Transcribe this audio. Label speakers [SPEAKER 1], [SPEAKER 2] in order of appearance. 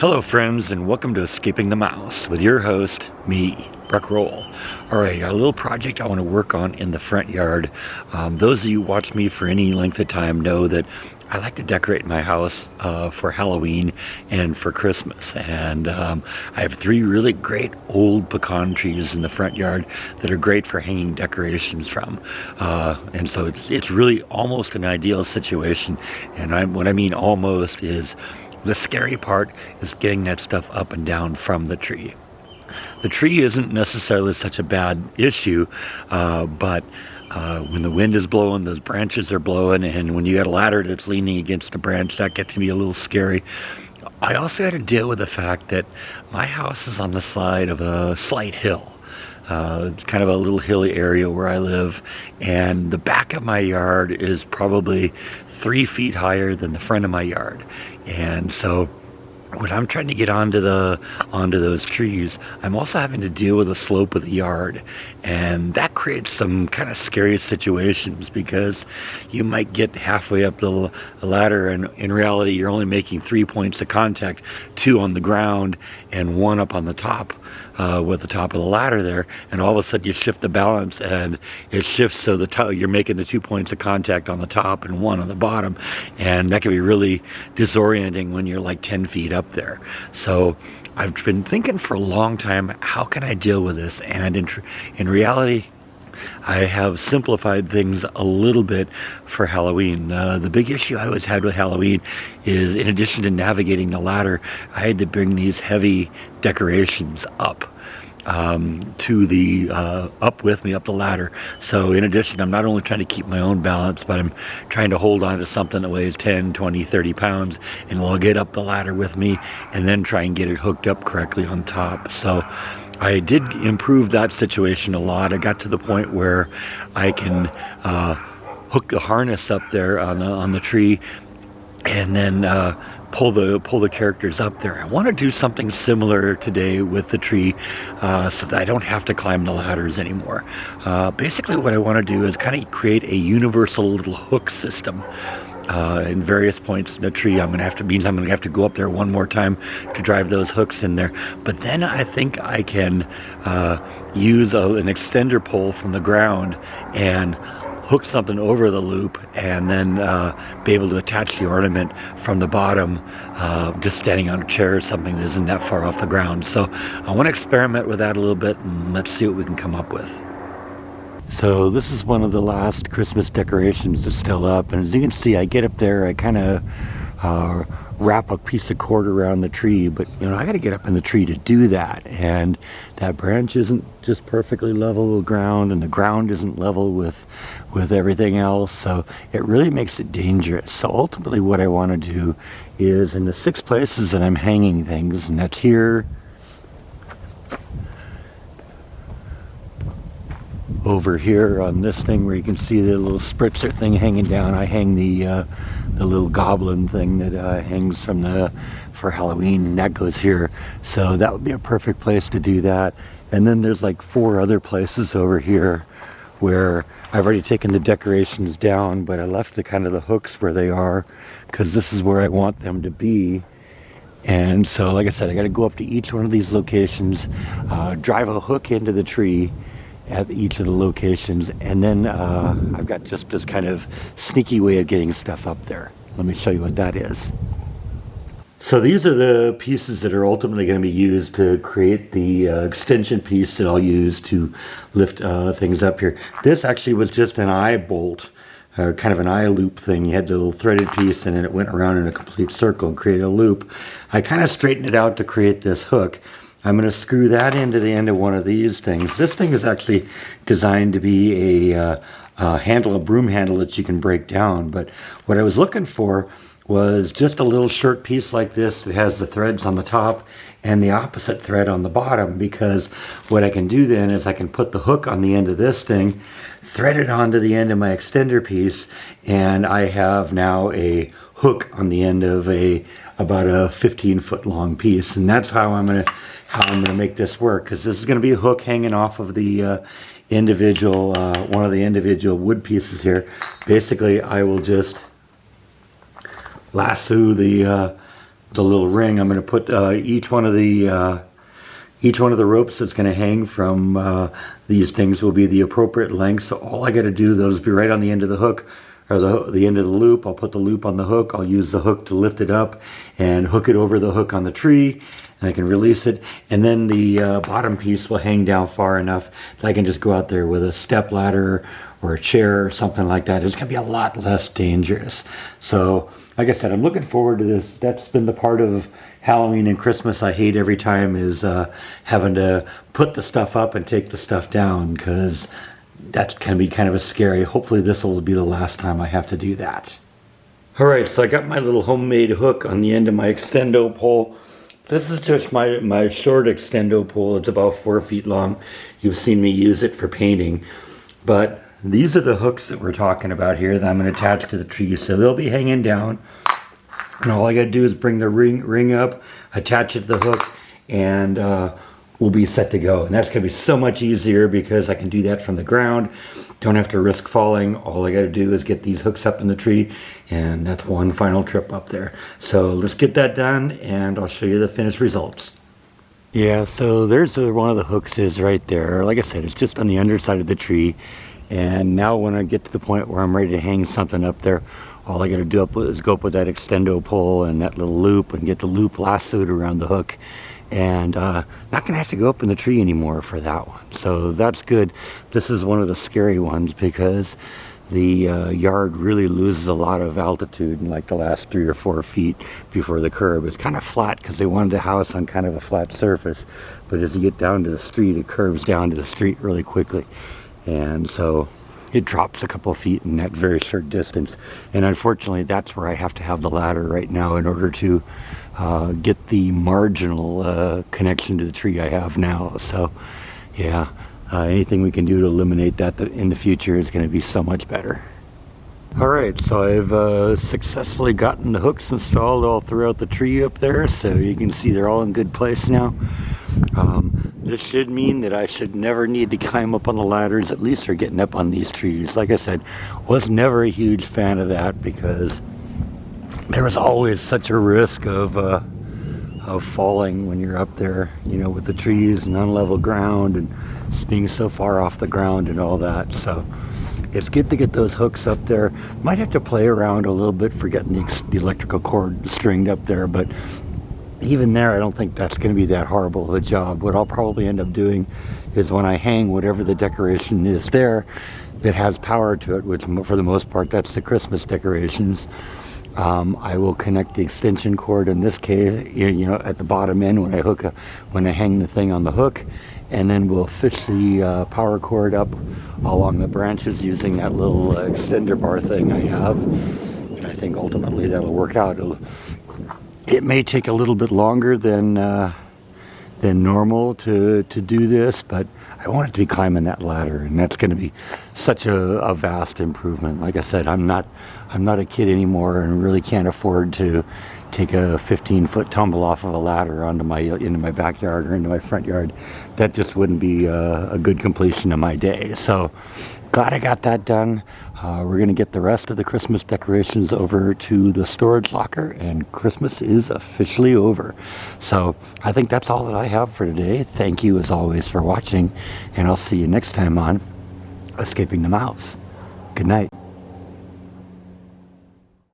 [SPEAKER 1] Hello friends, and welcome to Escaping the Mouse with your host, me, Breck Roll. Alright, a little project I want to work on in the front yard. Those of you who watch me for any length of time know that I like to decorate my house for Halloween and for Christmas. And I have 3 really great old pecan trees in the front yard that are great for hanging decorations from. And so it's really almost an ideal situation. And what I mean almost is the scary part is getting that stuff up and down from the tree. The tree isn't necessarily such a bad issue, but when the wind is blowing, those branches are blowing, and when you got a ladder that's leaning against a branch, that gets to be a little scary. I also had to deal with the fact that my house is on the side of a slight hill. It's kind of a little hilly area where I live, and the back of my yard is probably 3 feet higher than the front of my yard. And so when I'm trying to get onto those trees, I'm also having to deal with the slope of the yard, and that creates some kind of scary situations because you might get halfway up the ladder, and in reality you're only making 3 points of contact, 2 on the ground and 1 up on the top with the top of the ladder there, and all of a sudden you shift the balance and it shifts so you're making the 2 points of contact on the top and 1 on the bottom, and that can be really disorienting when you're like 10 feet up there. So I've been thinking for a long time, how can I deal with this? And in reality, I have simplified things a little bit for Halloween. The big issue I always had with Halloween is, in addition to navigating the ladder, I had to bring these heavy decorations up up with me up the ladder. So in addition, I'm not only trying to keep my own balance, but I'm trying to hold on to something that weighs 10, 20, 30 pounds, and I'll get up the ladder with me and then try and get it hooked up correctly on top. So I did improve that situation a lot. I got to the point where I can hook the harness up there on the tree and then pull the characters up there. I want to do something similar today with the tree so that I don't have to climb the ladders anymore. Basically what I want to do is kind of create a universal little hook system in various points in the tree. I'm going to have to go up there one more time to drive those hooks in there. But then I think I can use an extender pole from the ground and hook something over the loop, and then be able to attach the ornament from the bottom, just standing on a chair or something that isn't that far off the ground. So I want to experiment with that a little bit, and let's see what we can come up with. So this is one of the last Christmas decorations that's still up, and as you can see, I get up there, I kind of wrap a piece of cord around the tree, but I got to get up in the tree to do that, and that branch isn't just perfectly level with ground, and the ground isn't level with everything else, so it really makes it dangerous. So ultimately what I want to do is, in the 6 places that I'm hanging things, and that's here, over here on this thing where you can see the little spritzer thing hanging down, I hang the little goblin thing that hangs for Halloween, and that goes here. So that would be a perfect place to do that. And then there's like 4 other places over here where I've already taken the decorations down, but I left the hooks where they are because this is where I want them to be. And so, like I said, I got to go up to each one of these locations, drive a hook into the tree at each of the locations, and then I've got just this kind of sneaky way of getting stuff up there. Let me show you what that is. So these are the pieces that are ultimately going to be used to create the extension piece that I'll use to lift things up here. This actually was just an eye bolt, kind of an eye loop thing. You had the little threaded piece, and then it went around in a complete circle and created a loop. I kind of straightened it out to create this hook. I'm going to screw that into the end of one of these things. This thing is actually designed to be a broom handle that you can break down. But what I was looking for was just a little short piece like this that has the threads on the top and the opposite thread on the bottom, because what I can do then is I can put the hook on the end of this thing, thread it onto the end of my extender piece, and I have now a hook on the end of about a 15-foot long piece. And that's how I'm going to make this work, because this is going to be a hook hanging off of the one of the individual wood pieces here. Basically, I will just lasso the the little ring. I'm going to put each one of the ropes that's going to hang from these things will be the appropriate length. So all I got to do, those be right on the end of the hook, or the end of the loop. I'll put the loop on the hook. I'll use the hook to lift it up and hook it over the hook on the tree, and I can release it. And then the bottom piece will hang down far enough that I can just go out there with a step ladder or a chair or something like that. It's going to be a lot less dangerous. So, like I said, I'm looking forward to this. That's been the part of Halloween and Christmas I hate every time, is having to put the stuff up and take the stuff down, because that's going to be kind of a scary. Hopefully this will be the last time I have to do that. All right, so I got my little homemade hook on the end of my extendo pole. This is just my short extendo pole. It's about 4 feet long. You've seen me use it for painting. But these are the hooks that we're talking about here that I'm going to attach to the tree. So they'll be hanging down. And all I got to do is bring the ring up, attach it to the hook, and we'll be set to go. And that's going to be so much easier because I can do that from the ground. Don't have to risk falling. All I got to do is get these hooks up in the tree, and that's one final trip up there. So let's get that done, and I'll show you the finished results. Yeah, so there's where one of the hooks is right there. Like I said, it's just on the underside of the tree. And now when I get to the point where I'm ready to hang something up there, all I got to do is go up with that extendo pole and that little loop and get the loop lassoed around the hook. And not going to have to go up in the tree anymore for that one. So that's good. This is one of the scary ones because the yard really loses a lot of altitude in like the last 3 or 4 feet before the curb. It's kind of flat because they wanted the house on kind of a flat surface. But as you get down to the street, it curves down to the street really quickly. And so it drops a couple of feet in that very short distance. And unfortunately, that's where I have to have the ladder right now in order to get the marginal connection to the tree I have now. So yeah, anything we can do to eliminate that in the future is going to be so much better. All right, so I've successfully gotten the hooks installed all throughout the tree up there, so you can see they're all in good place now. This should mean that I should never need to climb up on the ladders, at least for getting up on these trees. Like I said, was never a huge fan of that because there was always such a risk of falling when you're up there, you know, with the trees and unlevel ground and being so far off the ground and all that. So it's good to get those hooks up there. Might have to play around a little bit for getting the electrical cord stringed up there, but even there, I don't think that's going to be that horrible of a job. What I'll probably end up doing is when I hang whatever the decoration is there that has power to it, which for the most part, that's the Christmas decorations, I will connect the extension cord in this case, you know, at the bottom end when I hang the thing on the hook, and then we'll fish the power cord up along the branches using that little extender bar thing I have. And I think ultimately that'll work out. It may take a little bit longer than normal to do this, but I want it to be climbing that ladder, and that's going to be such a vast improvement. Like I said, I'm not a kid anymore, and really can't afford to take a 15-foot tumble off of a ladder into my backyard or into my front yard. That just wouldn't be a good completion of my day. So glad I got that done. We're going to get the rest of the Christmas decorations over to the storage locker, and Christmas is officially over. So I think that's all that I have for today. Thank you as always for watching, and I'll see you next time on Escaping the Mouse. Good night.